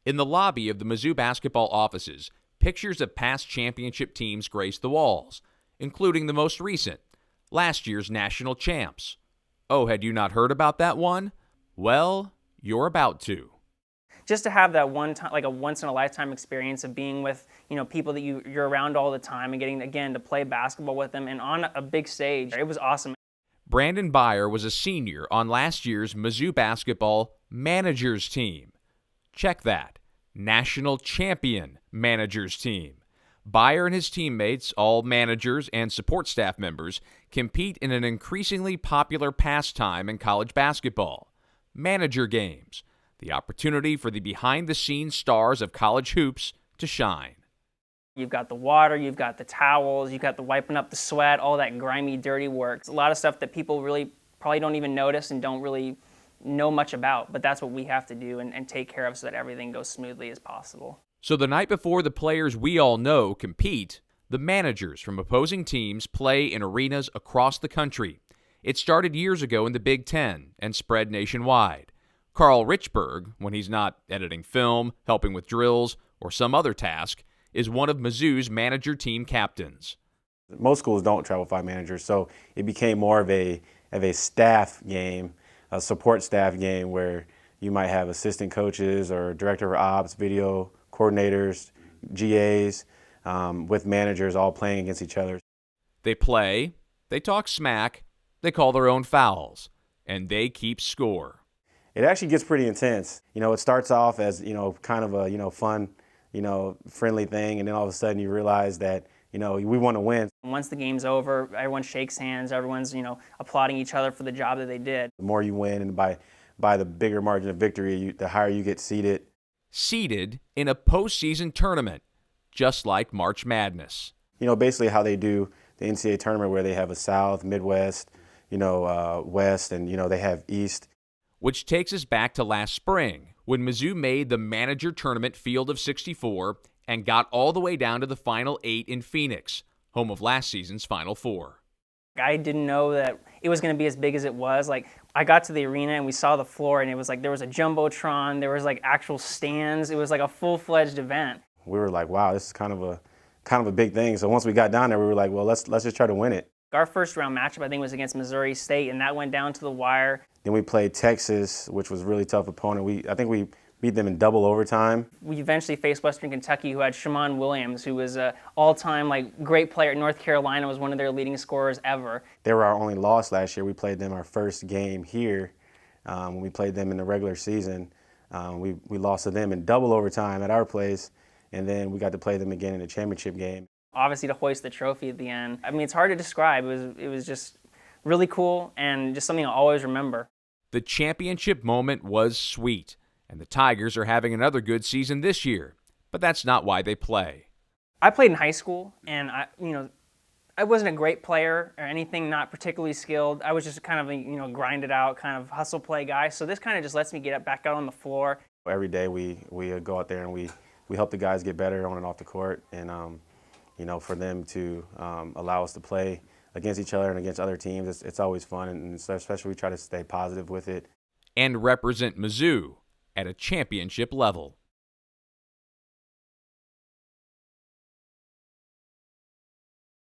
In the lobby of the Mizzou basketball offices, pictures of past championship teams grace the walls, including the most recent, last year's national champs. Oh, had you not heard about that one? Well, you're about to. Just to have that one time, like a once-in-a-lifetime experience of being with, people that you're around all the time and getting, again, to play basketball with them and on a big stage, it was awesome. Brandon Byer was a senior on last year's Mizzou basketball managers team. Check that. National champion managers team. Byer and his teammates, all managers and support staff members, compete in an increasingly popular pastime in college basketball, manager games, the opportunity for the behind-the-scenes stars of college hoops to shine. You've got the water, you've got the towels, you've got the wiping up the sweat, all that grimy, dirty work. It's a lot of stuff that people really probably don't even notice and don't really know much about, but that's what we have to do and take care of so that everything goes smoothly as possible. So the night before the players we all know compete, the managers from opposing teams play in arenas across the country. It started years ago in the Big Ten and spread nationwide. Carl Richburg, when he's not editing film, helping with drills, or some other task, is one of Mizzou's manager team captains. Most schools don't travel 5 managers, so it became more of a staff game, a support staff game where you might have assistant coaches or director of ops, video coordinators, GAs, with managers all playing against each other. They play, they talk smack, they call their own fouls, and they keep score. It actually gets pretty intense. It starts off as, kind of a, fun, friendly thing, and then all of a sudden you realize that, we want to win. Once the game's over, everyone shakes hands, everyone's, applauding each other for the job that they did. The more you win, and by the bigger margin of victory, the higher you get seeded. Seeded in a postseason tournament, just like March Madness. Basically how they do the NCAA tournament where they have a South, Midwest, West, and, they have East. Which takes us back to last spring, when Mizzou made the manager tournament field of 64 and got all the way down to the Final 8 in Phoenix, home of last season's Final 4. I didn't know that it was going to be as big as it was. I got to the arena and we saw the floor, and it was like there was a jumbotron, there was actual stands. It was like a full-fledged event. We were like, wow, this is kind of a big thing. So once we got down there, we were like, well, let's just try to win it. Our first round matchup, I think, was against Missouri State, and that went down to the wire. Then we played Texas, which was a really tough opponent. I think we beat them in double overtime. We eventually faced Western Kentucky, who had Shammond Williams, who was an all-time great player at North Carolina, was one of their leading scorers ever. They were our only loss last year. We played them our first game here. When we played them in the regular season, we lost to them in double overtime at our place, and then we got to play them again in the championship game. Obviously, to hoist the trophy at the end. I mean, it's hard to describe. It was just really cool and just something I'll always remember. The championship moment was sweet, and the Tigers are having another good season this year, but that's not why they play. I played in high school, and I wasn't a great player or anything, not particularly skilled. I was just kind of a grind it out, kind of hustle play guy. So this kind of just lets me get back out on the floor. Every day we go out there and we help the guys get better on and off the court, and for them to allow us to play against each other and against other teams, it's always fun, and especially we try to stay positive with it. And represent Mizzou at a championship level.